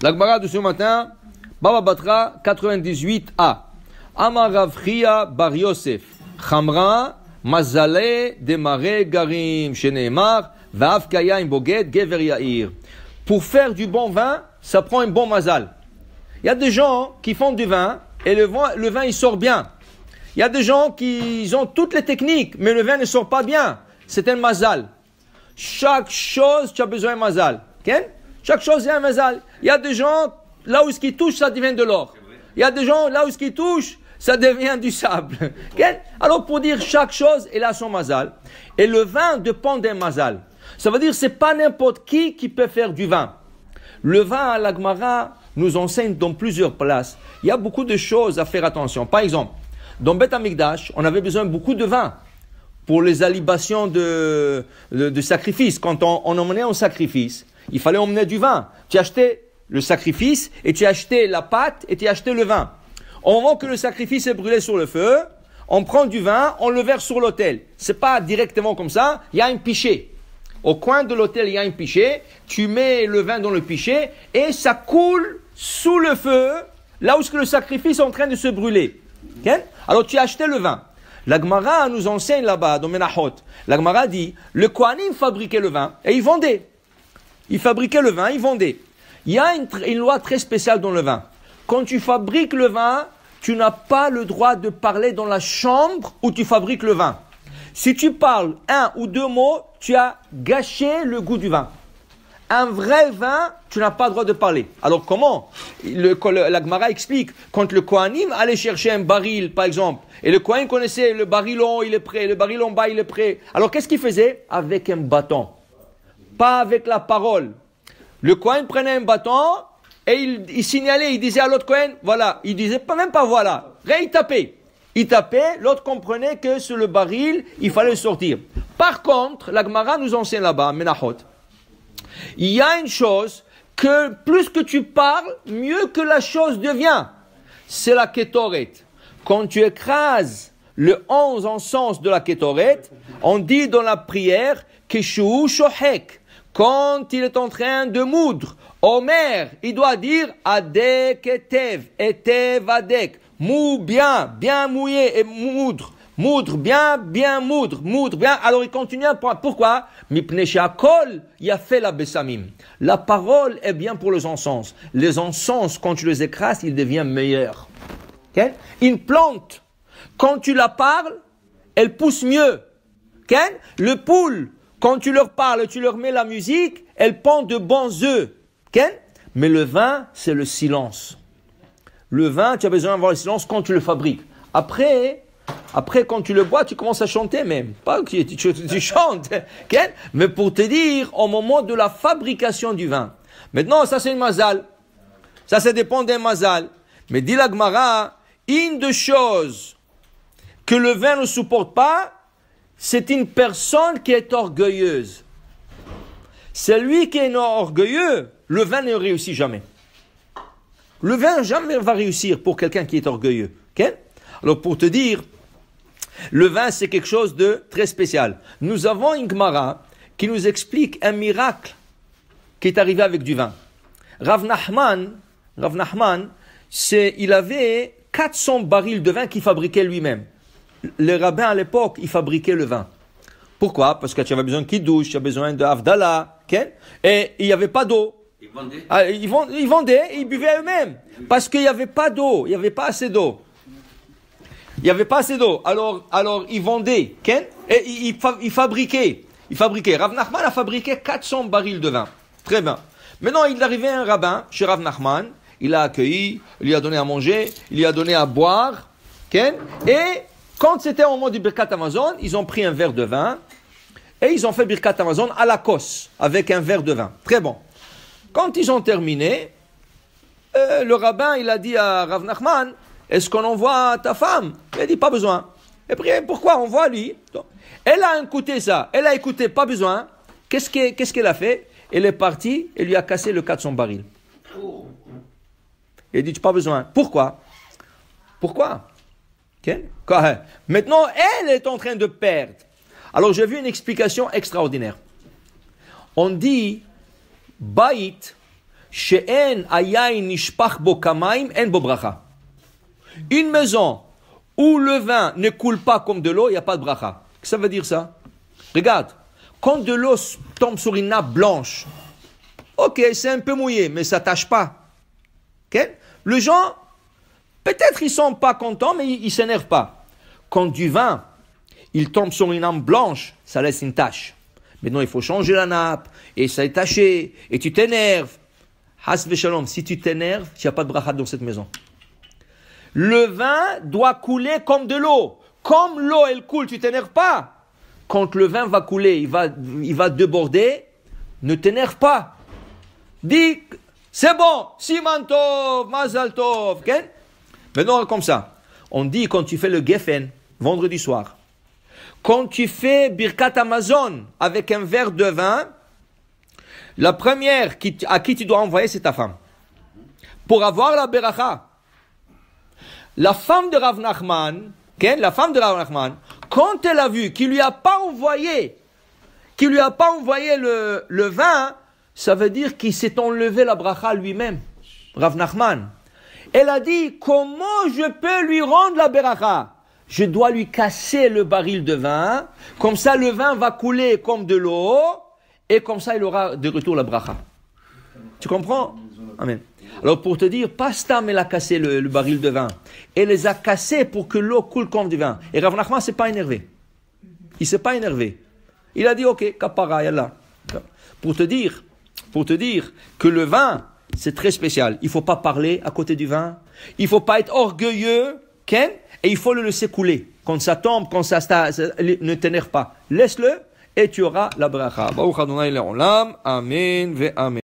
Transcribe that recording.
La Gemara de ce matin, Baba Batra 98a. Amar Rav Chia bar Yosef, Chamra, Mazale, Demare, Garim, Sheneemar, Vav Kayim Boged, Gever Yair. Pour faire du bon vin, ça prend un bon mazal. Il y a des gens qui font du vin et le vin il sort bien. Il y a des gens qui ont toutes les techniques, mais le vin ne sort pas bien. C'est un mazal. Chaque chose, tu as besoin d'un mazal. Okay? Chaque chose, il y a un mazal. Il y a des gens, là où ce qui touche, ça devient de l'or. Il y a des gens, là où ce qui touche, ça devient du sable. Okay? Alors, pour dire chaque chose, il a son mazal. Et le vin dépend d'un mazal. Ça veut dire, c'est pas n'importe qui peut faire du vin. Le vin, à la Gemara, nous enseigne dans plusieurs places. Il y a beaucoup de choses à faire attention. Par exemple, dans Beth Amikdash, on avait besoin de beaucoup de vin pour les libations de sacrifice. Quand on emmenait un sacrifice, il fallait emmener du vin. Tu achetais le sacrifice et tu achetais la pâte et tu achetais le vin. Au moment que le sacrifice est brûlé sur le feu, on prend du vin, on le verse sur l'autel. C'est pas directement comme ça, il y a un pichet. Au coin de l'autel, il y a un pichet, tu mets le vin dans le pichet et ça coule sous le feu, là où le sacrifice est en train de se brûler. Okay? Alors tu as acheté le vin. La Gemara nous enseigne là-bas, dans Menachot, la Gemara dit, le Kohanim fabriquait le vin et ils vendaient. Ils fabriquaient le vin, ils vendaient. Il y a une loi très spéciale dans le vin. Quand tu fabriques le vin, tu n'as pas le droit de parler dans la chambre où tu fabriques le vin. Si tu parles un ou deux mots, tu as gâché le goût du vin. Un vrai vin, tu n'as pas le droit de parler. Alors comment? La Gemara explique, quand le Kohanim allait chercher un baril, par exemple, et le Kohen connaissait le baril en haut, il est prêt, le baril en bas, il est prêt. Alors qu'est-ce qu'il faisait? Avec un bâton. Pas avec la parole. Le Kohen prenait un bâton et il signalait, il disait à l'autre Kohen, voilà. Il disait même pas voilà. Il tapait. Il tapait, l'autre comprenait que sur le baril, il fallait sortir. Par contre, la Gemara nous enseigne là-bas, Menachot, il y a une chose que plus que tu parles, mieux que la chose devient. C'est la Ketoret. Quand tu écrases le 11 en sens de la Ketoret, on dit dans la prière, Keshu Shohek. Quand il est en train de moudre, Omer, il doit dire Adek etev, etev adek. Mou bien, bien mouillé et moudre. Moudre bien, bien moudre, moudre bien. Alors il continue à prendre. Pourquoi? Mipnei she'akol yafeh labessamim. La parole est bien pour les encens. Les encens, quand tu les écrases, ils deviennent meilleurs. Okay? Une plante, quand tu la parles, elle pousse mieux. Okay? Le poule, quand tu leur parles, tu leur mets la musique, elle pond de bons œufs. Okay? Mais le vin, c'est le silence. Le vin, tu as besoin d'avoir le silence quand tu le fabriques. Après, quand tu le bois, tu commences à chanter même. Pas que tu chantes. Okay? Mais pour te dire, au moment de la fabrication du vin. Maintenant, ça c'est une mazal. Ça dépend d'un mazal. Mais dit la Gemara, une des choses que le vin ne supporte pas, c'est une personne qui est orgueilleuse. Celui qui est orgueilleux, le vin ne réussit jamais. Le vin jamais va réussir pour quelqu'un qui est orgueilleux. Okay? Alors pour te dire, le vin c'est quelque chose de très spécial. Nous avons une Gemara qui nous explique un miracle qui est arrivé avec du vin. Rav Nachman, il avait 400 barils de vin qu'il fabriquait lui-même. Les rabbins à l'époque, ils fabriquaient le vin. Pourquoi? Parce que tu avais besoin de kiddush, tu avais besoin de havdalah, okay? Et il n'y avait pas d'eau. Ils vendaient et ils buvaient eux-mêmes. Parce qu'il n'y avait pas d'eau, il n'y avait pas assez d'eau. Alors ils vendaient, okay? Et ils fabriquaient. Rav Nachman a fabriqué 400 barils de vin. Très bien. Maintenant, il est arrivé un rabbin chez Rav Nachman. Il l'a accueilli, il lui a donné à manger, il lui a donné à boire. Okay? Et quand c'était au moment du Birkat Hamazon, ils ont pris un verre de vin et ils ont fait Birkat Hamazon à la cosse avec un verre de vin. Très bon. Quand ils ont terminé, le rabbin il a dit à Rav Nachman, est-ce qu'on envoie ta femme? Il a dit pas besoin. Et puis pourquoi? On voit lui. Donc, elle a écouté ça, elle a écouté, pas besoin. Qu'est-ce qu'elle a fait? Elle est partie et lui a cassé le 400 barils. Il a dit pas besoin. Pourquoi? Okay? Maintenant, elle est en train de perdre. Alors, j'ai vu une explication extraordinaire. On dit, Baït, she'en ayayin nishpach bo kamaim en bo bracha. Une maison où le vin ne coule pas comme de l'eau, il n'y a pas de bracha. Qu'est-ce que ça veut dire ça? Regarde, quand de l'eau tombe sur une nappe blanche, ok, c'est un peu mouillé, mais ça ne tâche pas. Okay? Les gens, peut-être ils ne sont pas contents, mais ils ne s'énervent pas. Quand du vin, il tombe sur une nappe blanche, ça laisse une tache. Maintenant, il faut changer la nappe, et ça est taché, et tu t'énerves. Has v'shalom, si tu t'énerves, il n'y a pas de bracha dans cette maison. Le vin doit couler comme de l'eau. Comme l'eau, elle coule, tu t'énerves pas. Quand le vin va couler, il va déborder, ne t'énerve pas. Dis, c'est bon, Siman Tov, Mazal Tov. Okay? Maintenant, comme ça, on dit quand tu fais le Geffen, vendredi soir, quand tu fais Birkat Amazon avec un verre de vin, la première à qui tu dois envoyer, c'est ta femme. Pour avoir la beracha. La femme de Rav Nachman, quand elle a vu qu'il lui a pas envoyé le vin, ça veut dire qu'il s'est enlevé la bracha lui-même, Rav Nachman. Elle a dit, comment je peux lui rendre la beracha? Je dois lui casser le baril de vin, comme ça le vin va couler comme de l'eau, et comme ça il aura de retour la bracha. Tu comprends? Amen. Alors pour te dire, pas Stam elle a cassé le baril de vin. Elle les a cassés pour que l'eau coule comme du vin. Et Rav Nachman ne s'est pas énervé. Il ne s'est pas énervé. Il a dit, ok, kapara, yallah. Pour te dire que le vin, c'est très spécial. Il ne faut pas parler à côté du vin. Il ne faut pas être orgueilleux. Ken, et il faut le laisser couler. Quand ça tombe, ne t'énerve pas. Laisse-le et tu auras la bracha. Baruch Adonai le'olam. Amen ve amen.